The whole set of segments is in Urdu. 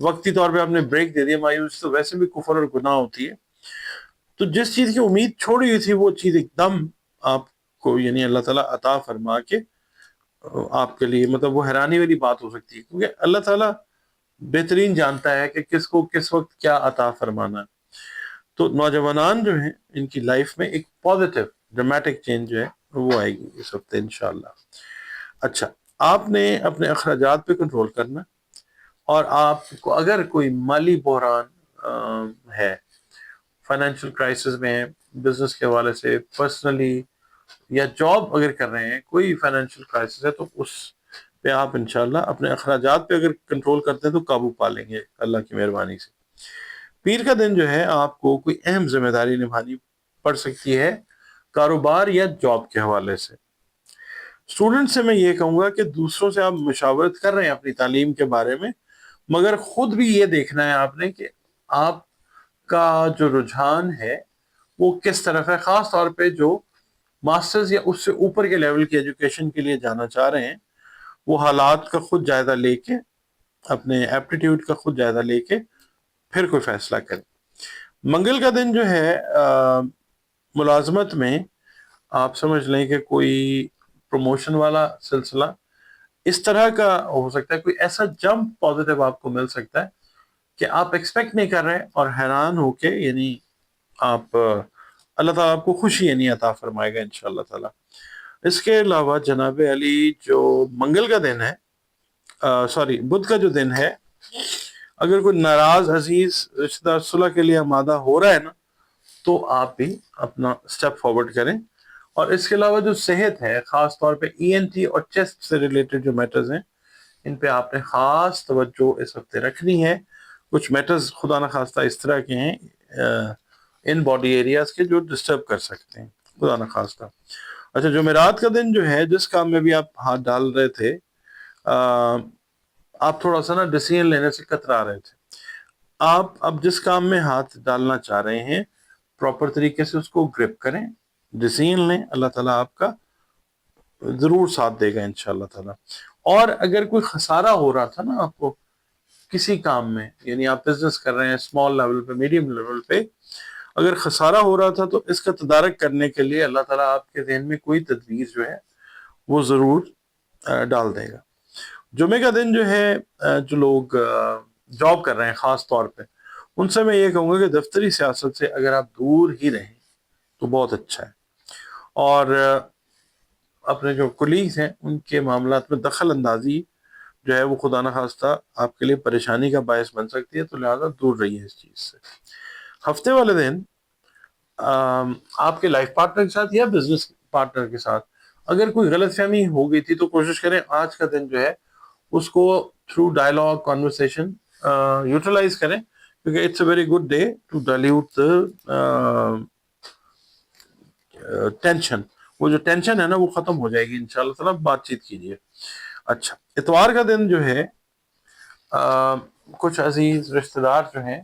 وقتی طور پہ آپ نے بریک دے دیا، مایوسی تو ویسے بھی کفر اور گناہ ہوتی ہے. تو جس چیز کی امید چھوڑی ہوئی تھی وہ چیز ایک دم آپ کو یعنی اللہ تعالیٰ عطا فرما کے آپ کے لیے مطلب وہ حیرانی والی بات ہو سکتی ہے، کیونکہ اللہ تعالیٰ بہترین جانتا ہے کہ کس کو کس وقت کیا عطا فرمانا ہے. تو نوجوانان جو ہیں ان کی لائف میں ایک پازیٹیو ڈرامیٹک چینج جو ہے وہ آئے گی اس ہفتے انشاءاللہ. اچھا، آپ نے اپنے اخراجات پہ کنٹرول کرنا، اور آپ کو اگر کوئی مالی بحران ہے، فائنینشیل کرائسس میں ہے، بزنس کے حوالے سے، پرسنلی یا جاب اگر کر رہے ہیں، کوئی فائنینشیل کرائسس ہے، تو اس پہ آپ انشاءاللہ اپنے اخراجات پہ اگر کنٹرول کرتے ہیں تو قابو پا لیں گے اللہ کی مہربانی سے. پیر کا دن جو ہے آپ کو کوئی اہم ذمہ داری نبھانی پڑ سکتی ہے کاروبار یا جاب کے حوالے سے. اسٹوڈنٹ سے میں یہ کہوں گا کہ دوسروں سے آپ مشاورت کر رہے ہیں اپنی تعلیم کے بارے میں، مگر خود بھی یہ دیکھنا ہے آپ نے کہ آپ کا جو رجحان ہے وہ کس طرف ہے. خاص طور پہ جو ماسٹرز یا اس سے اوپر کے لیول کی ایجوکیشن کے لیے جانا چاہ رہے ہیں، وہ حالات کا خود جائزہ لے کے، اپنے ایپٹیٹیوڈ کا خود جائزہ لے کے پھر کوئی فیصلہ کریں. منگل کا دن جو ہے ملازمت میں آپ سمجھ لیں کہ کوئی پروموشن والا سلسلہ اس طرح کا ہو سکتا ہے، کوئی ایسا جمپ پازیٹیو آپ کو مل سکتا ہے کہ آپ ایکسپیکٹ نہیں کر رہے اور حیران ہو کے یعنی آپ اللہ تعالیٰ آپ کو خوشی یعنی عطا فرمائے گا انشاءاللہ تعالیٰ. اس کے علاوہ جناب علی جو منگل کا دن ہے بدھ کا جو دن ہے، اگر کوئی ناراض عزیز رشتہ دار صلح کے لیے آمادہ ہو رہا ہے نا، تو آپ بھی اپنا سٹیپ فارورڈ کریں. اور اس کے علاوہ جو صحت ہے، خاص طور پہ ENT اور چیسٹ سے ریلیٹڈ جو میٹرز ہیں، ان پہ آپ نے خاص توجہ اس ہفتے رکھنی ہے. کچھ میٹرز خدا نخواستہ اس طرح کے ہیں ان باڈی ایریاز کے جو ڈسٹرب کر سکتے ہیں، خدا نخواستہ. اچھا، جمعرات کا دن جو ہے، جس کام میں بھی آپ ہاتھ ڈال رہے تھے، آپ تھوڑا سا نا ڈیسیژن لینے سے کترا رہے تھے. آپ اب جس کام میں ہاتھ ڈالنا چاہ رہے ہیں پراپر طریقے سے اس کو گرپ کریں، ڈیسیژن لیں، اللہ تعالیٰ آپ کا ضرور ساتھ دے گا انشاءاللہ تعالیٰ. اور اگر کوئی خسارہ ہو رہا تھا نا آپ کو کسی کام میں، یعنی آپ بزنس کر رہے ہیں اسمال لیول پہ، میڈیم لیول پہ، اگر خسارہ ہو رہا تھا تو اس کا تدارک کرنے کے لیے اللہ تعالیٰ آپ کے ذہن میں کوئی تدبیر جو ہے وہ ضرور ڈال دے گا. جمعے کا دن جو ہے جو لوگ جاب کر رہے ہیں خاص طور پہ، ان سے میں یہ کہوں گا کہ دفتری سیاست سے اگر آپ دور ہی رہیں تو بہت اچھا ہے. اور اپنے جو کولیگز ہیں ان کے معاملات میں دخل اندازی جو ہے وہ خدا نخواستہ آپ کے لیے پریشانی کا باعث بن سکتی ہے، تو لہٰذا دور رہیے اس چیز سے. ہفتے والے دن آپ کے لائف پارٹنر کے ساتھ یا بزنس پارٹنر کے ساتھ اگر کوئی غلط فہمی ہو گئی تھی تو کوشش کریں آج کا دن جو ہے اس کو تھرو ڈائلاگ کانورسیشن یوٹیلائز کریں، کیونکہ it's a very good day to dilute tension. وہ جو ٹینشن ہے نا وہ ختم ہو جائے گی انشاءاللہ تعالیٰ، بات چیت کیجیے. اچھا، اتوار کا دن جو ہے کچھ عزیز رشتہ دار جو ہیں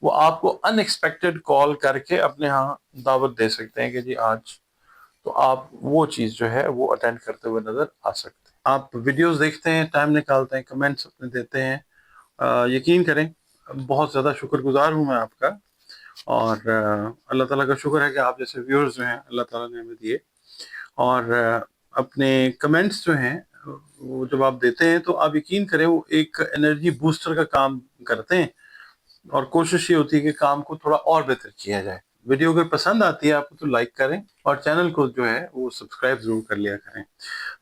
وہ آپ کو ان ایکسپیکٹڈ کال کر کے اپنے ہاں دعوت دے سکتے ہیں کہ جی آج، تو آپ وہ چیز جو ہے وہ اٹینڈ کرتے ہوئے نظر آ سکتے ہیں. آپ ویڈیوز دیکھتے ہیں، ٹائم نکالتے ہیں، کمنٹس اپنے دیتے ہیں، یقین کریں بہت زیادہ شکر گزار ہوں میں آپ کا. اور اللہ تعالیٰ کا شکر ہے کہ آپ جیسے ویورز جو ہیں اللہ تعالیٰ نے ہمیں دیے. اور اپنے کمنٹس جو ہیں وہ جب آپ دیتے ہیں تو آپ یقین کریں وہ ایک انرجی بوسٹر کا کام کرتے ہیں، اور کوشش یہ ہوتی ہے کہ کام کو تھوڑا اور بہتر کیا جائے. ویڈیو اگر پسند آتی ہے آپ کو تو لائک کریں، اور چینل کو جو ہے وہ سبسکرائب ضرور کر لیا کریں.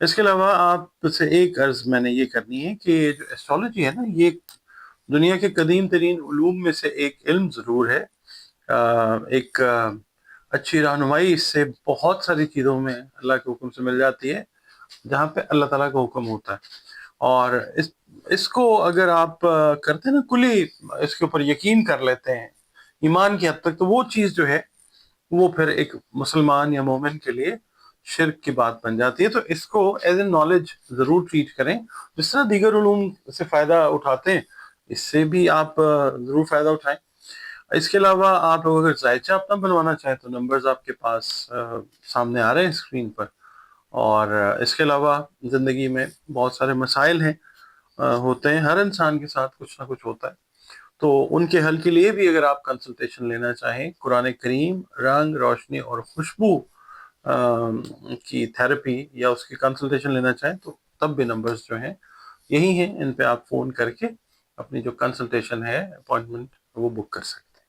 اس کے علاوہ آپ سے ایک عرض میں نے یہ کرنی ہے کہ جو ایسٹرالوجی ہے نا، یہ دنیا کے قدیم ترین علوم میں سے ایک علم ضرور ہے. ایک اچھی رہنمائی اس سے بہت ساری چیزوں میں اللہ کے حکم سے مل جاتی ہے جہاں پہ اللہ تعالیٰ کا حکم ہوتا ہے. اور اس کو اگر آپ کرتے ہیں نا کلی اس کے اوپر یقین کر لیتے ہیں ایمان کی حد تک، تو وہ چیز جو ہے وہ پھر ایک مسلمان یا مومن کے لیے شرک کی بات بن جاتی ہے. تو اس کو ایز اے نالج ضرور ٹریٹ کریں، جس طرح دیگر علوم سے فائدہ اٹھاتے ہیں اس سے بھی آپ ضرور فائدہ اٹھائیں. اس کے علاوہ آپ لوگ اگر ذائچہ اپنا بنوانا چاہیں تو نمبرز آپ کے پاس سامنے آ رہے ہیں اسکرین پر. اور اس کے علاوہ زندگی میں بہت سارے مسائل ہیں، ہوتے ہیں، ہر انسان کے ساتھ کچھ نہ کچھ ہوتا ہے. تو ان کے حل کے لیے بھی اگر آپ کنسلٹیشن لینا چاہیں، قرآن کریم، رنگ، روشنی اور خوشبو کی تھراپی یا اس کی کنسلٹیشن لینا چاہیں تو تب بھی نمبرز جو ہیں یہی ہیں، ان پہ آپ فون کر کے اپنی جو کنسلٹیشن ہے، اپوائنٹمنٹ، وہ بک کر سکتے ہیں۔